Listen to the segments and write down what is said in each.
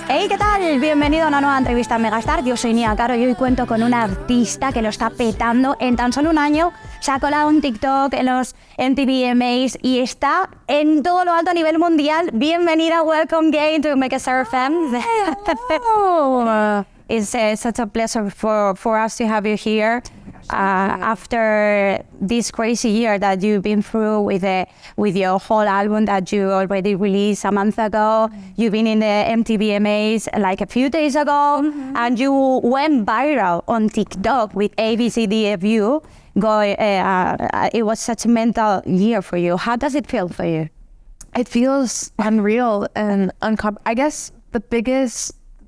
Hey, ¿qué tal? Bienvenido a una nueva entrevista en Megastar. Yo soy Nia Caro y hoy cuento con una artista que lo está petando. En tan solo un año se ha colado en TikTok, en los MTV y está en todo lo alto a nivel mundial. Bienvenida, welcome Gayle to MegaStarFM. It's such a pleasure for us to have you here. After this crazy year that you've been through with your whole album that you already released a month ago, you've been in the MTV like a few days ago, and you went viral on TikTok with ABCDFU. It was such a mental year for you. How does it feel for you? It feels unreal and I guess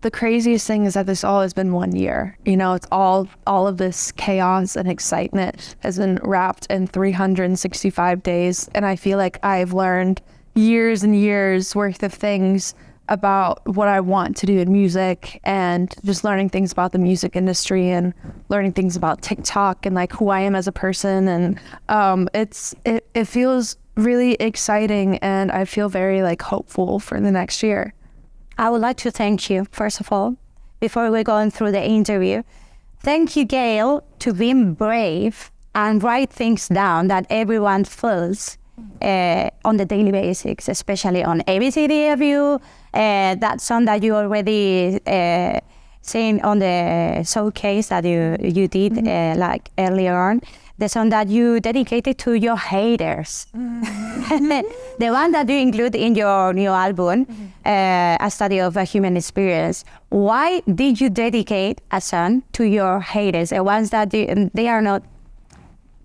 the craziest thing is that this all has been 1 year. You know, it's all of this chaos and excitement has been wrapped in 365 days. And I feel like I've learned years and years worth of things about what I want to do in music, and just learning things about the music industry and learning things about TikTok and like who I am as a person. And it feels really exciting, and I feel very like hopeful for the next year. I would like to thank you, first of all, before we're going through the interview. Thank you, Gayle, to being brave and write things down that everyone feels on the daily basis, especially on ABCDFU, that song that you already sing on the showcase that you did like earlier on. The song that you dedicated to your haters. The one that you include in your new album, A Study of a Human Experience. Why did you dedicate a song to your haters, the ones that they are not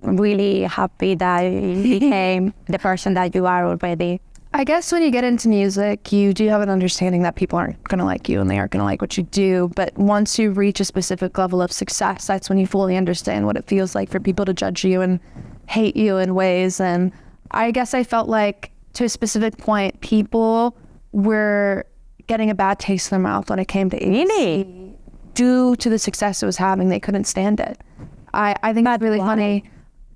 really happy that you became the person that you are already? I guess when you get into music, you do have an understanding that people aren't going to like you and they aren't going to like what you do. But once you reach a specific level of success, that's when you fully understand what it feels like for people to judge you and hate you in ways. And I guess I felt like to a specific point, people were getting a bad taste in their mouth when it came to Really? Due to the success it was having. They couldn't stand it. I think that's really funny.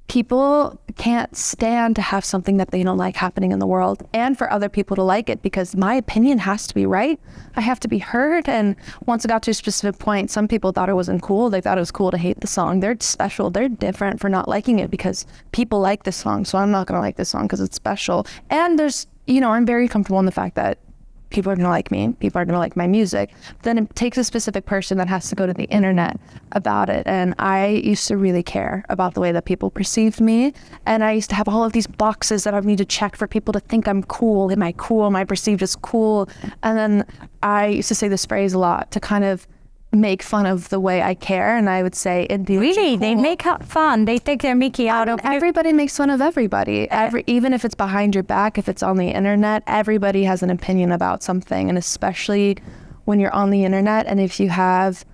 People can't stand to have something that they don't like happening in the world, and for other people to like it, because my opinion has to be right. I have to be heard. And once it got to a specific point, some people thought it wasn't cool. They thought it was cool to hate the song. They're special. They're different for not liking it because people like this song. So I'm not going to like this song because it's special. And there's, I'm very comfortable in the fact that people are going to like me, people are going to like my music. Then it takes a specific person that has to go to the internet about it. And I used to really care about the way that people perceived me. And I used to have all of these boxes that I need to check for people to think I'm cool. Am I cool? Am I perceived as cool? And then I used to say this phrase a lot to kind of make fun of the way I care. And I would say, really? Cool. They make fun. They take their Mickey out of everybody makes fun of everybody. Even if it's behind your back, if it's on the internet, everybody has an opinion about something. And especially when you're on the internet, and if you have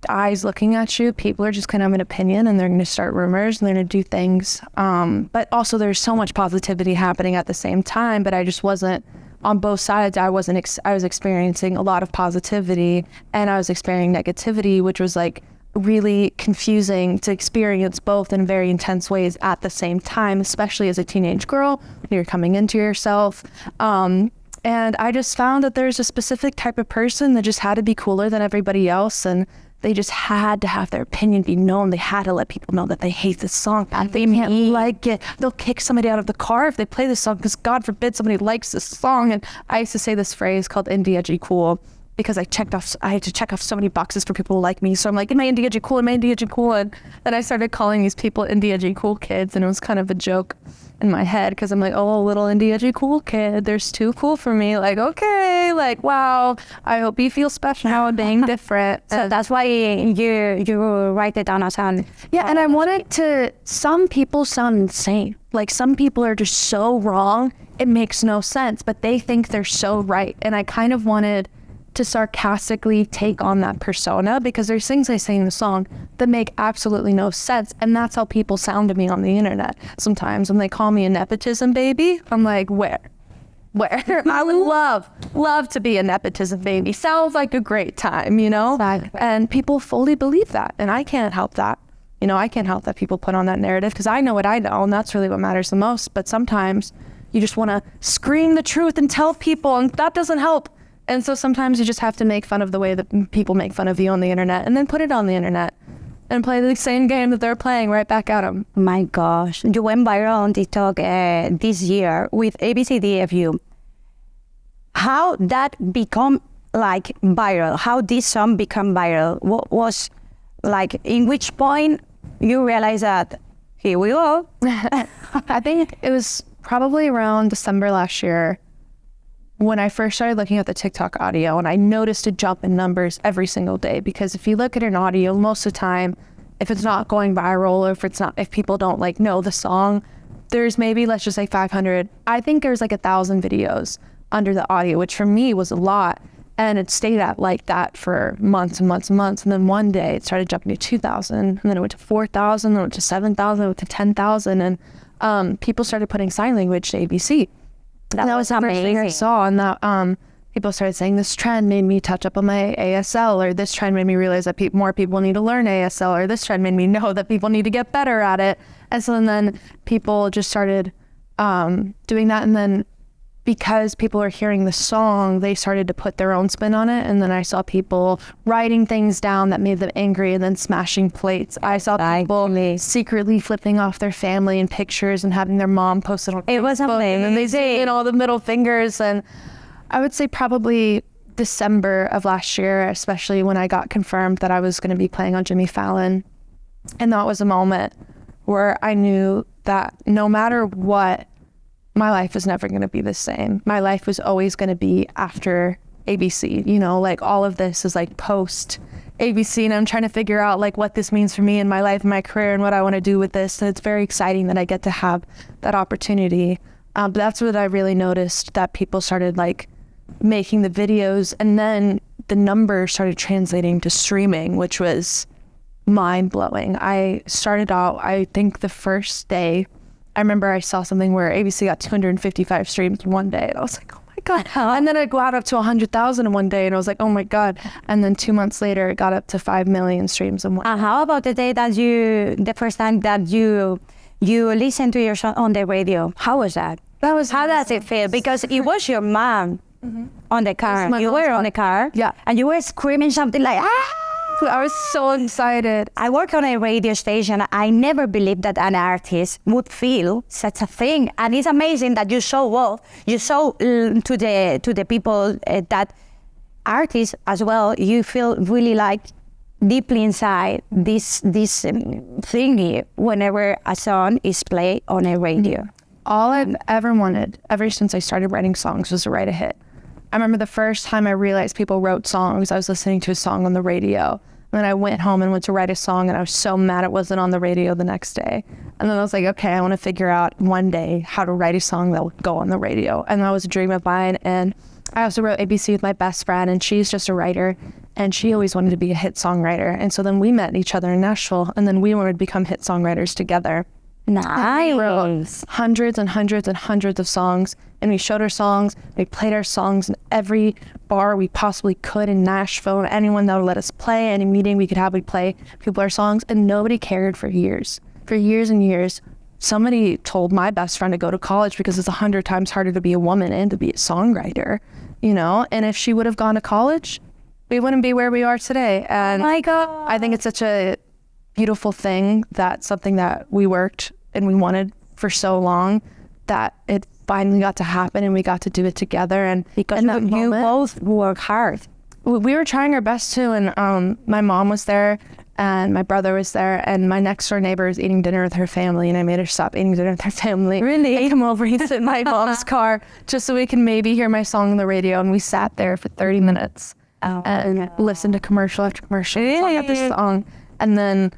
eyes looking at you, people are just going to have an opinion, and they're going to start rumors, and they're going to do things. But also there's so much positivity happening at the same time, but I just wasn't on both sides. I was experiencing a lot of positivity, and I was experiencing negativity, which was like really confusing to experience both in very intense ways at the same time, especially as a teenage girl when you're coming into yourself. And I just found that there's a specific type of person that just had to be cooler than everybody else, and they just had to have their opinion be known. They had to let people know that they hate this song. They can't like it. They'll kick somebody out of the car if they play this song, because God forbid somebody likes this song. And I used to say this phrase called indie edgy cool, because I had to check off so many boxes for people who like me. So I'm like, am I indie edgy cool? Am I indie edgy cool? And then I started calling these people indie edgy cool kids, and it was kind of a joke in my head, because I'm like, oh, little indie edgy cool kid, there's too cool for me. Like, okay, like, wow, I hope you feel special and being different. So that's why you write it down as an... Yeah, and I wanted to, some people sound insane. Like, some people are just so wrong, it makes no sense, but they think they're so right. And I kind of wanted to sarcastically take on that persona, because there's things I say in the song that make absolutely no sense, and that's how people sound to me on the internet. Sometimes when they call me a nepotism baby, I'm like, where? I would love to be a nepotism baby. Sounds like a great time, Exactly. And people fully believe that, and I can't help that. I can't help that people put on that narrative, because I know what I know, and that's really what matters the most. But sometimes you just want to scream the truth and tell people, and that doesn't help. And so sometimes you just have to make fun of the way that people make fun of you on the internet and then put it on the internet and play the same game that they're playing right back at them. My gosh. You went viral on TikTok this year with ABCDFU. How that become like viral? How this song become viral? What was like, in which point you realize that here we go? I think it was probably around December last year when I first started looking at the TikTok audio, and I noticed a jump in numbers every single day. Because if you look at an audio, most of the time, if it's not going viral, or if people don't like know the song, there's maybe, let's just say 500. I think there's like 1,000 videos under the audio, which for me was a lot. And it stayed at like that for months and months and months. And then one day it started jumping to 2,000, and then it went to 4,000, then it went to 7,000, it went to 10,000. And people started putting sign language to ABC. That was the first thing I saw. And that people started saying, this trend made me touch up on my ASL, or this trend made me realize that more people need to learn ASL, or this trend made me know that people need to get better at it. And so then people just started doing that. And then because people are hearing the song, they started to put their own spin on it. And then I saw people writing things down that made them angry and then smashing plates. I saw people secretly flipping off their family in pictures and having their mom post it on Facebook. It was amazing. And they say, all the middle fingers. And I would say probably December of last year, especially when I got confirmed that I was going to be playing on Jimmy Fallon. And that was a moment where I knew that no matter what, my life was never going to be the same. My life was always going to be after ABC, like all of this is like post ABC, and I'm trying to figure out like what this means for me in my life and my career and what I want to do with this. And it's very exciting that I get to have that opportunity. But that's what I really noticed, that people started like making the videos, and then the numbers started translating to streaming, which was mind blowing. I started out, I think the first day, I remember I saw something where ABC got 255 streams in one day, and I was like, oh my God. And then it got up to 100,000 in one day, and I was like, oh my God. And then 2 months later, it got up to 5 million streams in one day. How about the day that the first time that you listened to your song on the radio? How was that? How does it feel? Because it was your mom on the car. You were on the car. Yeah. And you were screaming something like, ah! I was so excited. I work on a radio station. I never believed that an artist would feel such a thing. And it's amazing that you show to the people that artists as well, you feel really like deeply inside this thingy whenever a song is played on a radio. All I've ever wanted, ever since I started writing songs, was to write a hit. I remember the first time I realized people wrote songs, I was listening to a song on the radio. And then I went home and went to write a song, and I was so mad it wasn't on the radio the next day. And then I was like, okay, I want to figure out one day how to write a song that will go on the radio. And that was a dream of mine. And I also wrote ABC with my best friend, and she's just a writer, and she always wanted to be a hit songwriter. And so then we met each other in Nashville, and then we wanted to become hit songwriters together. Nice. We wrote hundreds and hundreds and hundreds of songs, and we showed our songs. We played our songs in every bar we possibly could in Nashville. Anyone that would let us play, any meeting we could have, we'd play people our songs, and nobody cared for years. For years and years, somebody told my best friend to go to college because it's 100 times harder to be a woman and to be a songwriter, And if she would have gone to college, we wouldn't be where we are today. And oh my God. I think it's such a beautiful thing, that something that we worked and we wanted for so long, that it finally got to happen and we got to do it together. And because you both work hard. We were trying our best too, and my mom was there and my brother was there, and my next door neighbor was eating dinner with her family, and I made her stop eating dinner with her family. Really? And come over and sit in my mom's car just so we can maybe hear my song on the radio. And we sat there for 30 minutes and listened to commercial after commercial, song after song. And then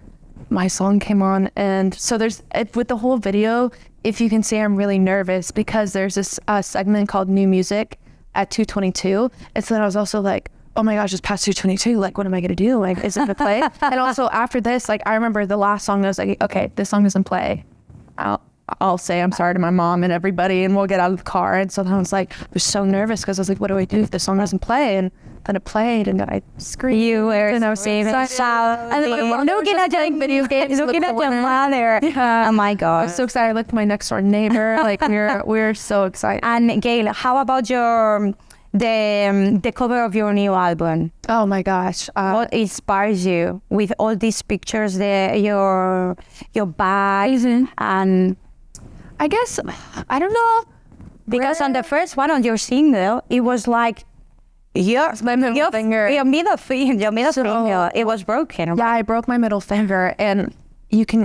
my song came on, and so with the whole video, if you can see, I'm really nervous because there's this segment called New Music at 2:22, and so then I was also like, oh my gosh, it's past 2:22, like what am I gonna do? Like, is it gonna play? And also after this, like I remember the last song, I was like, okay, this song doesn't play, I'll say I'm sorry to my mom and everybody, and we'll get out of the car. And so then I was like, I was so nervous because I was like, what do I do if this song doesn't play? And then it played, and I screamed. You were and I was so excited. And then looking at video games, looking at your mother. Yeah. Oh my God. I was so excited. I looked at my next door neighbor. Like we're so excited. And Gayle, how about your the cover of your new album. Oh my gosh. What inspires you with all these pictures, your bags, and I guess, I don't know. because on the first one on your single, it was like your middle finger. Your middle finger, it was broken. Yeah, I broke my middle finger, and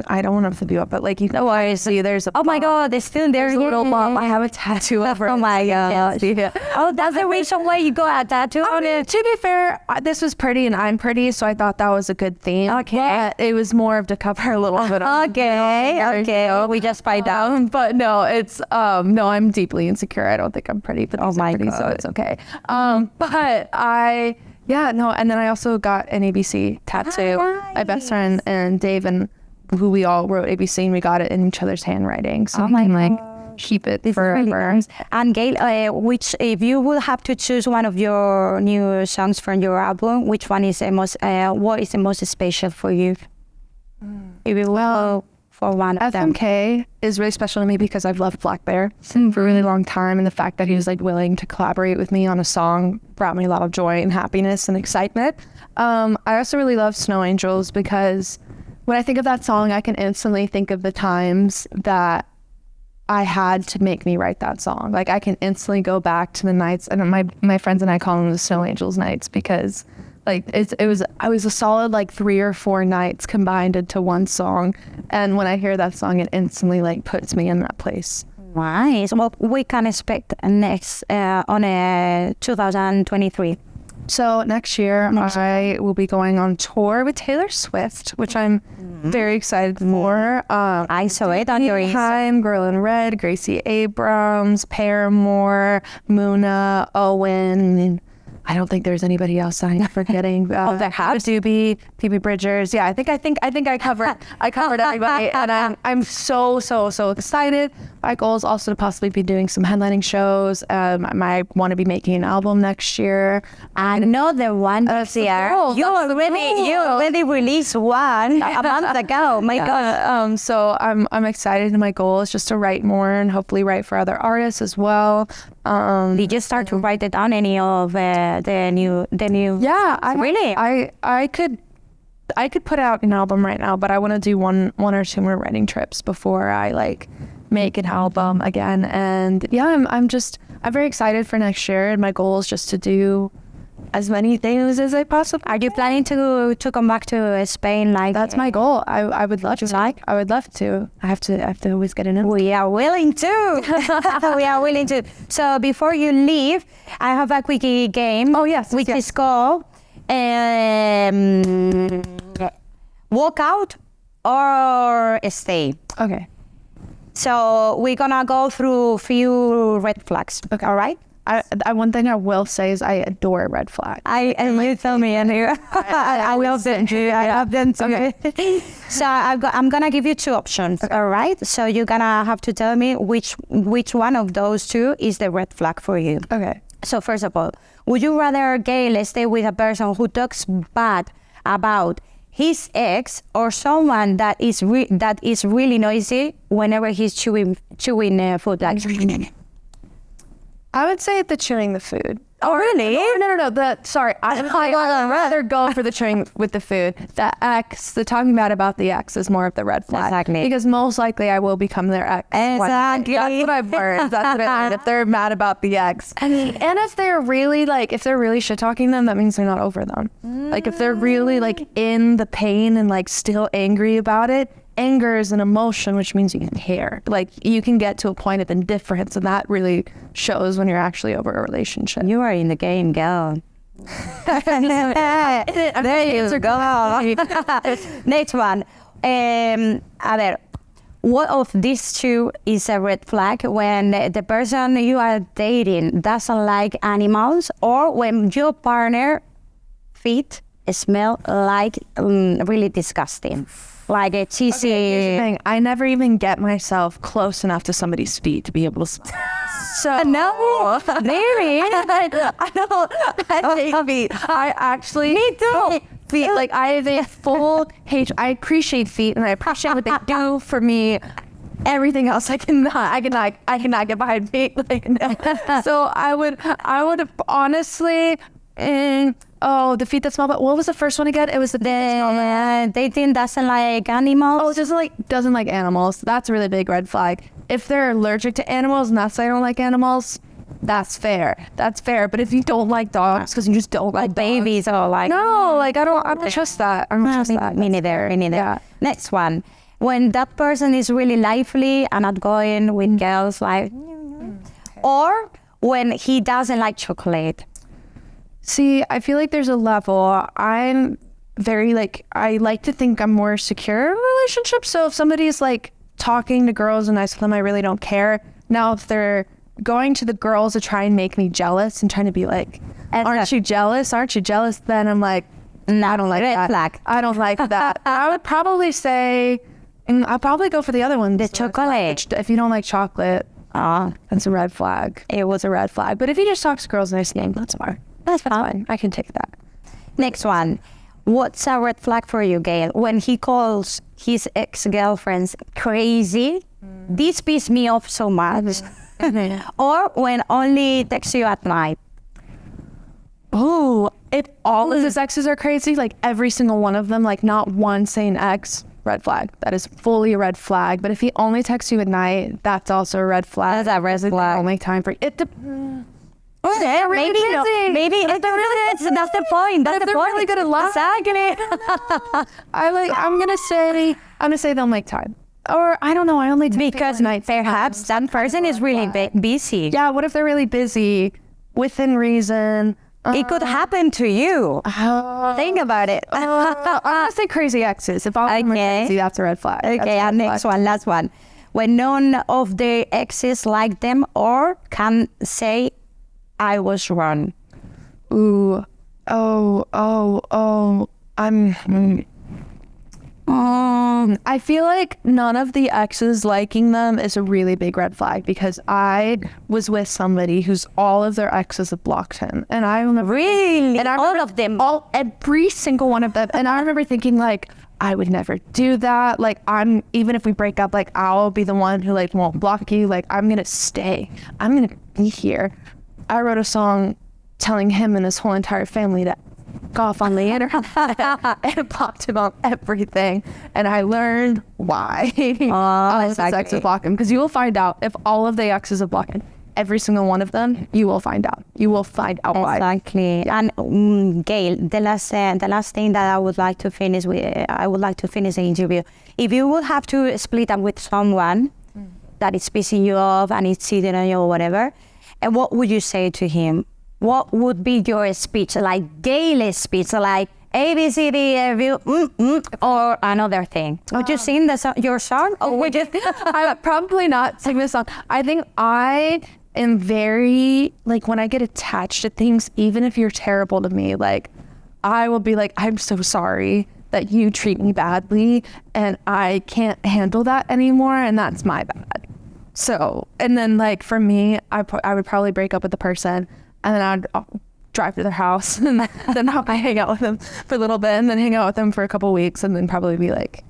I don't want to flip you up, but like, you know, I see there's a Oh my God, there's still there's a little bump. I have a tattoo over it. Oh my God. Yeah. Oh, that's the reason why you got a tattoo on it. To be fair, this was pretty and I'm pretty, so I thought that was a good theme. Okay. But it was more of to cover a little bit of Okay. Oh, we just find out. but no, it's no, I'm deeply insecure. I don't think I'm pretty, but Oh my pretty, God. so it's okay. But and then I also got an ABC tattoo. My best friend and Dave and who we all wrote ABC, and we got it in each other's handwriting, so we can like keep it forever. Really nice. And Gayle, if you would have to choose one of your new songs from your album, which one is the most? What is the most special for you? If you will go for one of them. FMK is really special to me because I've loved Black Bear for a really long time, and the fact that he was like willing to collaborate with me on a song brought me a lot of joy and happiness and excitement. I also really love Snow Angels because when I think of that song, I can instantly think of the times that I had to make me write that song. Like, I can instantly go back to the nights, and my friends and I call them the Snow Angels nights, because like I was a solid like 3 or 4 nights combined into one song, and when I hear that song, it instantly like puts me in that place. Nice. What we can expect next on 2023? So next year, I will be going on tour with Taylor Swift, which I'm very excited for. I saw it on your Instagram. Time, Girl in Red, Gracie Abrams, Paramore, Muna, Owen. I don't think there's anybody else I'm forgetting. There have to be Phoebe Bridgers. Yeah, I think I covered everybody, and I'm so excited. My goal is also to possibly be doing some headlining shows. I want to be making an album next year. Another one this year. You already released one a month ago. My God. So I'm excited, and my goal is just to write more and hopefully write for other artists as well. Did you start to write it down any of the new? Yeah, Really? I could put out an album right now, but I want to do one or two more writing trips before I like make an album again. And yeah, I'm very excited for next year, and my goal is just to do as many things as I possibly. Are you planning to come back to Spain? Like, that's my goal. I would love to. I would love to. I have to always get in it. We are willing to. We are willing to. So before you leave, I have a quickie game. Oh yes, which is called walk out or stay. Okay. So we're gonna go through a few red flags. Okay. All right. One thing I will say is I adore red flag. And you tell me, and I will send you. I have them too. Okay. So I'm gonna give you 2 options. Okay. All right. So you're gonna have to tell me which one of those 2 is the red flag for you. Okay. So first of all, would you rather, Gayle, stay with a person who talks bad about his ex, or someone that is really noisy whenever he's chewing food? Like, I would say the chewing the food. oh really? No. I'd rather go for the chewing with the food. The talking bad about the ex is more of the red flag. Exactly. Because most likely I will become their ex. Exactly. That's what I've learned. That's what I mean. If they're mad about the ex. And if they're really shit talking them, that means they're not over them. Like if they're really like in the pain and like still angry about it, anger is an emotion, which means you can care. Like you can get to a point of indifference, and that really shows when you're actually over a relationship. You are in the game, girl. There you go. Next one. A ver, what of these 2 is a red flag? When the person you are dating doesn't like animals, or when your partner feet smell like really disgusting? Like a cheesy. Okay, here's the thing. I never even get myself close enough to somebody's feet to be able to smell. So no, really? I don't. I hate feet. I actually. Me too. Hate feet. Like I have a full hate. I appreciate feet, and I appreciate what they do for me. everything else I cannot get behind feet. Like, no. So I would honestly, the feet that smell. But what was the first one again? It was the feet that smell. Dating doesn't like animals. Oh, doesn't like animals. That's a really big red flag. If they're allergic to animals and that's why they don't like animals, that's fair. But if you don't like dogs because you just don't like babies or like no, like I don't trust that. I don't trust that. Me neither. Yeah. Next one. When that person is really lively and outgoing with girls, like, or when he doesn't like chocolate. See, I feel like there's a level. I'm very I like to think I'm more secure in relationships. So if somebody's like talking to girls and nice with them, I really don't care. Now, if they're going to the girls to try and make me jealous and trying to be like, aren't you jealous? Then I'm like, no, I don't like that. Flag. I don't like that. I would probably say, and I'll probably go for the other one. The chocolate. If you don't like chocolate, that's a red flag. It was a red flag. But if you just talk to girls nice name, that's fine. That's fine. I can take that. Next one. What's a red flag for you, Gayle? When he calls his ex-girlfriends crazy, this pisses me off so much. Or when only texts you at night. Oh, if all of his exes are crazy, like every single one of them, like not one saying ex, red flag. That is fully a red flag. But if he only texts you at night, that's also a red flag. That's a red flag. Only time for it. Maybe that's the point. That's the point. Really good at love. Exactly. I'm gonna say they'll make time. Or I don't know. I only because perhaps that person is really busy. Yeah. What if they're really busy? Within reason. It could happen to you. Think about it. I'm gonna say crazy exes. If all of them are crazy, that's a red flag. Okay. And next one, last one. When none of the exes like them or can say, I was wrong. Ooh. I feel like none of the exes liking them is a really big red flag because I was with somebody who's all of their exes have blocked him. And I remember all of them. Every single one of them. And I remember thinking like, I would never do that. Like even if we break up, like I'll be the one who like won't block you. Like I'm going to stay. I'm going to be here. I wrote a song telling him and his whole entire family to go off on the internet and blocked him on everything. And I learned why all his exes block him. Because you will find out if all of the exes have blocked him, every single one of them, you will find out. You will find out why. Exactly. And Gayle, the last thing that I would like to finish with, I would like to finish the interview. If you would have to split up with someone that is pissing you off and is cheating on you or whatever, and what would you say to him? What would be your speech? Like Gayle's speech, like A, B, C, D, F, U, or another thing? Would you sing your song? Or would you? I would probably not sing this song. I think I am very, like when I get attached to things, even if you're terrible to me, like I will be like, I'm so sorry that you treat me badly and I can't handle that anymore and that's my bad. So, and then like for me, I would probably break up with the person and then I'll drive to their house and then I hang out with them for a little bit and then hang out with them for a couple weeks and then probably be like,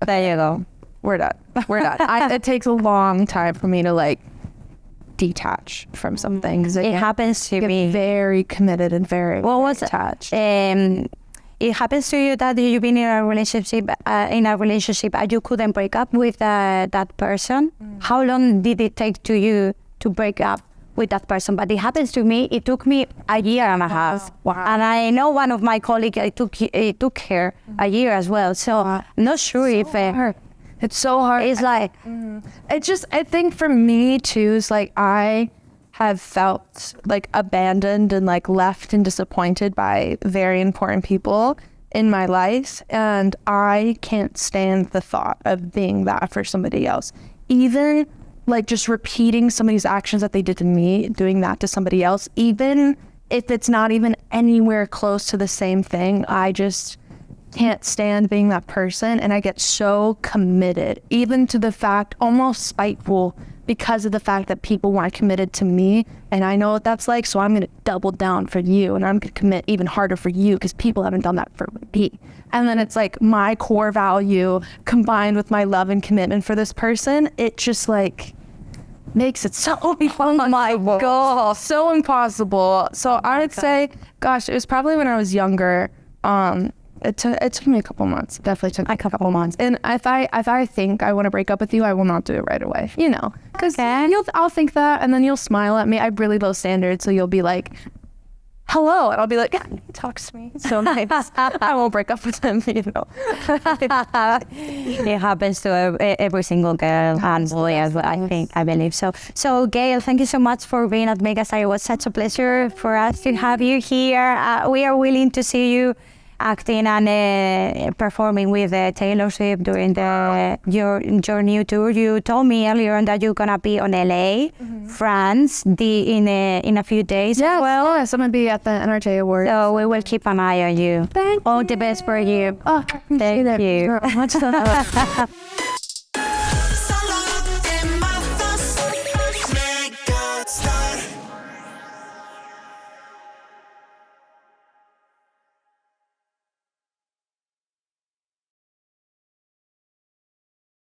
there you go. We're done. It takes a long time for me to like detach from something. It happens to me. Very committed and very attached. It happens to you that you've been in a relationship and you couldn't break up with that person. How long did it take to you to break up with that person? But it happens to me. It took me a year and a half. Wow. And I know one of my colleagues, it took her a year as well. So I'm not sure if it's so hard. It's like it's just, I think for me too, is like I have felt like abandoned and like left and disappointed by very important people in my life. And I can't stand the thought of being that for somebody else. Even like just repeating somebody's actions that they did to me, doing that to somebody else, even if it's not even anywhere close to the same thing, I just can't stand being that person. And I get so committed, even to the fact, almost spiteful, because of the fact that people weren't committed to me, and I know what that's like, so I'm going to double down for you, and I'm going to commit even harder for you because people haven't done that for me. And then it's like my core value combined with my love and commitment for this person, it just like makes it so so impossible. So I'd say, gosh, it was probably when I was younger. It took me a couple months. Definitely took a couple months. And if I think I want to break up with you, I will not do it right away. You know, because I'll think that, and then you'll smile at me. I have really low standards, so you'll be like, hello, and I'll be like, he talks to me so nice. I won't break up with him, you know. It happens to every single girl and boy as well, I believe so. So Gayle, thank you so much for being at Megastar. It was such a pleasure for us to have you here. We are willing to see you acting and performing with Taylor Swift during your new tour. You told me earlier on that you're gonna be on LA, France, in a few days. Yes, yes, I'm gonna be at the NRJ Awards. So we will keep an eye on you. Thank All you. the best for you. Oh, thank you. Much love.